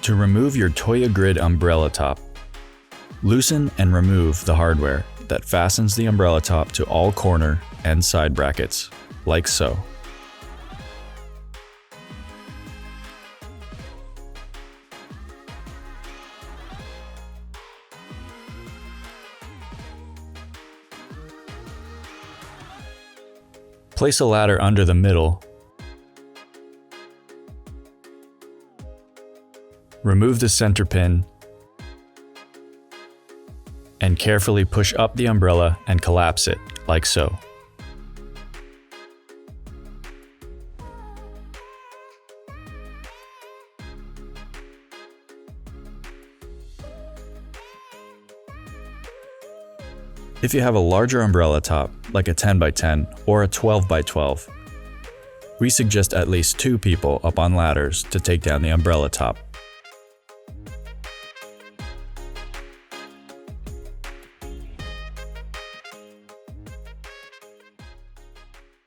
To remove your Toja Grid umbrella top, loosen and remove the hardware that fastens the umbrella top to all corner and side brackets, like so. Place a ladder under the middle. Remove the center pin and carefully push up the umbrella and collapse it, like so. If you have a larger umbrella top, like a 10 by 10 or a 12 by 12, we suggest at least 2 people up on ladders to take down the umbrella top.